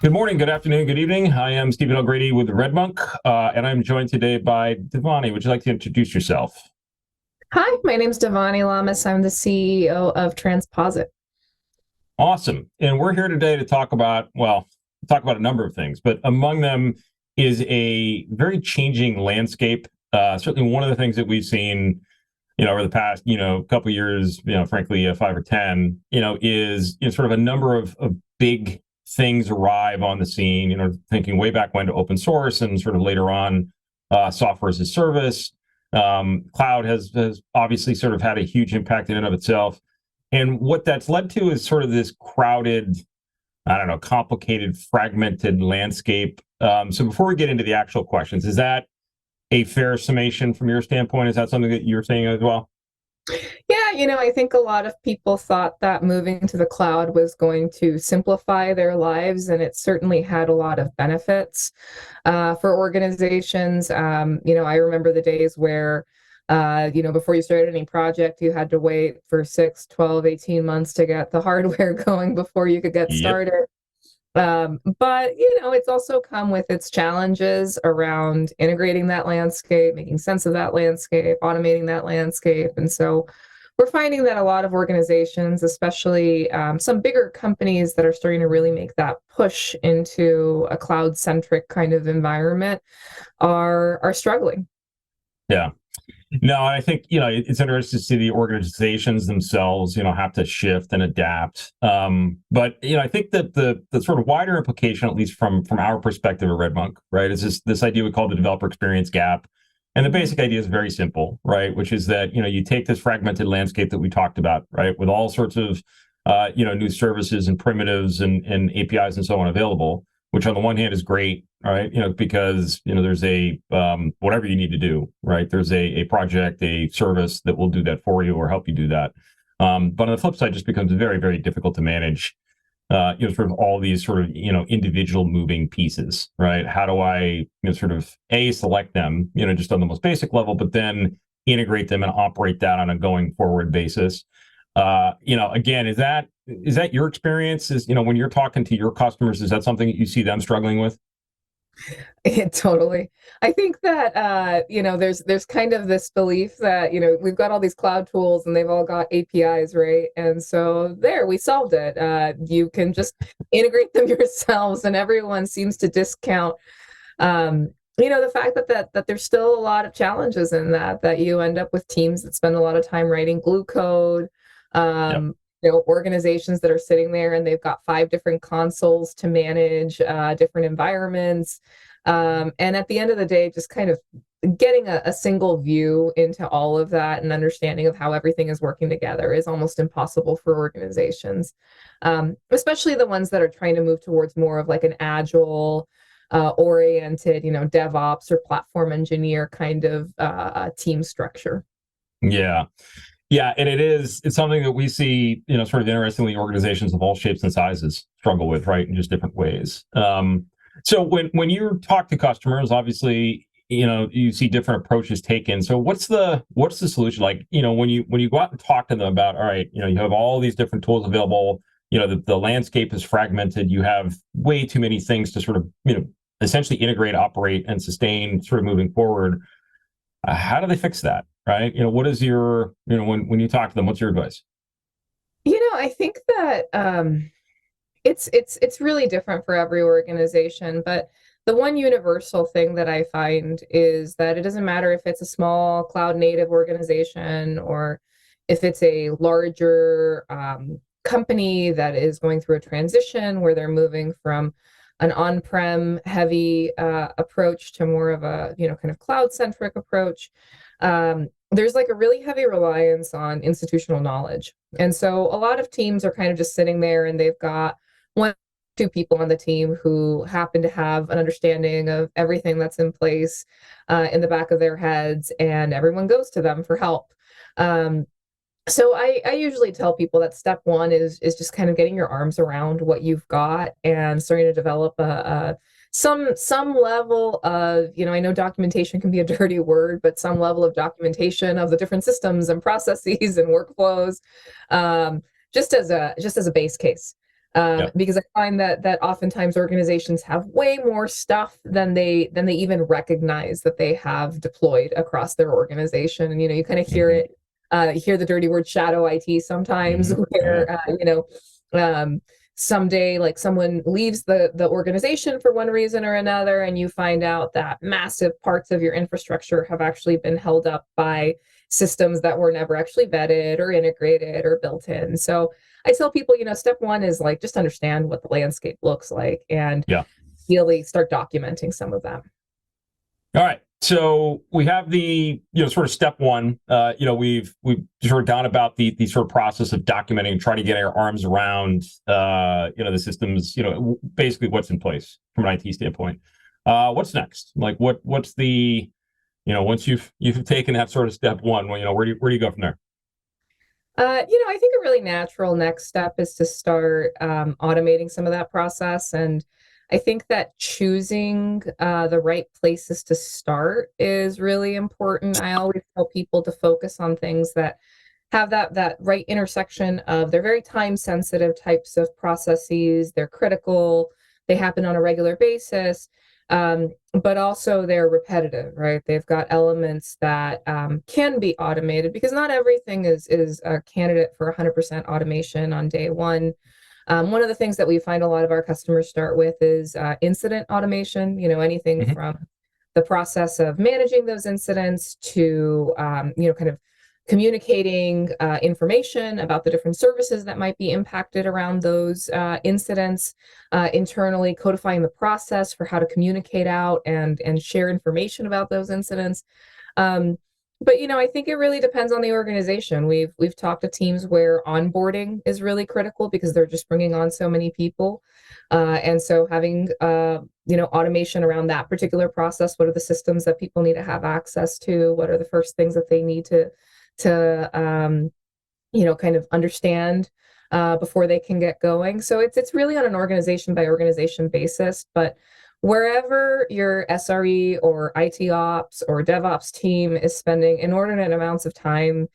Good morning, good afternoon, good evening. I am Stephen O'Grady with RedMonk, and I'm joined today by Divanny. Would you like to introduce yourself? Hi, my name's Divanny Lamas. I'm the CEO of Transposit. Awesome. And we're here today to talk about a number of things, but among them is a very changing landscape. Certainly one of the things that we've seen, over the past, couple of years, frankly, 5 or 10, is sort of a number of big things arrive on the scene, thinking way back when to open source and sort of later on software as a service. Cloud has obviously sort of had a huge impact in and of itself. And what that's led to is sort of this crowded, I don't know, complicated, fragmented landscape. So before we get into the actual questions, is that a fair summation from your standpoint? Is that something that you're saying as well? Yeah, I think a lot of people thought that moving to the cloud was going to simplify their lives, and it certainly had a lot of benefits for organizations. I remember the days where, before you started any project, you had to wait for 6, 12, 18 months to get the hardware going before you could get Yep. started. But it's also come with its challenges around integrating that landscape, making sense of that landscape, automating that landscape. And so we're finding that a lot of organizations, especially some bigger companies that are starting to really make that push into a cloud-centric kind of environment, are struggling. Yeah. No, I think, it's interesting to see the organizations themselves, have to shift and adapt. But, I think that the sort of wider implication, at least from our perspective at RedMonk, right, is this idea we call the developer experience gap. And the basic idea is very simple, right, which is that, you take this fragmented landscape that we talked about, right, with all sorts of, new services and primitives and APIs and so on available, which on the one hand is great, right? Because there's a whatever you need to do, right? There's a project, a service that will do that for you or help you do that. But on the flip side, it just becomes very, very difficult to manage. Sort of all these sort of individual moving pieces, right? How do I sort of select them, just on the most basic level, but then integrate them and operate that on a going forward basis? Again, is that your experience? Is when you're talking to your customers, is that something that you see them struggling with? Yeah, totally. I think that there's kind of this belief that we've got all these cloud tools and they've all got APIs, right? And so there, we solved it. You can just integrate them yourselves, and everyone seems to discount the fact that there's still a lot of challenges in that you end up with teams that spend a lot of time writing glue code. Yep. Organizations that are sitting there and they've got 5 different consoles to manage different environments. And at the end of the day, just kind of getting a single view into all of that and understanding of how everything is working together is almost impossible for organizations, especially the ones that are trying to move towards more of like an agile oriented, DevOps or platform engineer kind of team structure. Yeah. Yeah, and it's something that we see, sort of interestingly, organizations of all shapes and sizes struggle with, right, in just different ways. So when you talk to customers, obviously, you see different approaches taken. So what's the solution like? When you go out and talk to them about, all right, you have all these different tools available. The landscape is fragmented. You have way too many things to sort of, essentially integrate, operate, and sustain, sort of moving forward. How do they fix that? Right? What is your, when you talk to them, what's your advice? I think that it's really different for every organization, but the one universal thing that I find is that it doesn't matter if it's a small cloud native organization or if it's a larger company that is going through a transition where they're moving from an on-prem heavy approach to more of a kind of cloud-centric approach. There's like a really heavy reliance on institutional knowledge. And so a lot of teams are kind of just sitting there and they've got 1, 2 people on the team who happen to have an understanding of everything that's in place in the back of their heads, and everyone goes to them for help. So I usually tell people that step one is just kind of getting your arms around what you've got and starting to develop some level of, I know documentation can be a dirty word, but some level of documentation of the different systems and processes and workflows, just as a base case. Because I find that oftentimes organizations have way more stuff than they even recognize that they have deployed across their organization. And you kind of hear it, you hear the dirty word shadow IT sometimes, where someday like someone leaves the organization for one reason or another, and you find out that massive parts of your infrastructure have actually been held up by systems that were never actually vetted or integrated or built in. So I tell people, step one is like just understand what the landscape looks like and really start documenting some of them. All right. So we have the, sort of step one, we've sort of gone about the sort of process of documenting and trying to get our arms around, the systems, basically what's in place from an IT standpoint. What's next? Like what's the, once you've taken that sort of step one, where do you go from there? I think a really natural next step is to start automating some of that process. And I think that choosing the right places to start is really important. I always tell people to focus on things that have that right intersection of they're very time sensitive types of processes. They're critical. They happen on a regular basis. But also they're repetitive, right? They've got elements that can be automated because not everything is a candidate for 100% automation on day one. One of the things that we find a lot of our customers start with is incident automation, anything from the process of managing those incidents to, kind of communicating information about the different services that might be impacted around those incidents, internally codifying the process for how to communicate out and share information about those incidents. But I think it really depends on the organization. We've talked to teams where onboarding is really critical because they're just bringing on so many people, and so having automation around that particular process. What are the systems that people need to have access to? What are the first things that they need to kind of understand before they can get going? So it's really on an organization by organization basis, but wherever your SRE or IT ops or DevOps team is spending inordinate amounts of time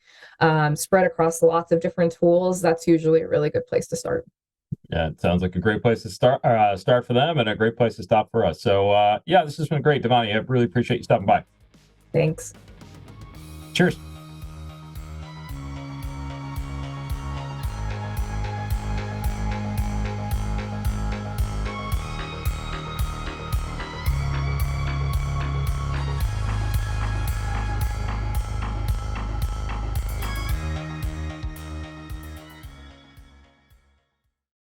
spread across lots of different tools, that's usually a really good place to start. Yeah, it sounds like a great place to start for them and a great place to stop for us. So this has been great, Divanny. I really appreciate you stopping by. Thanks. Cheers.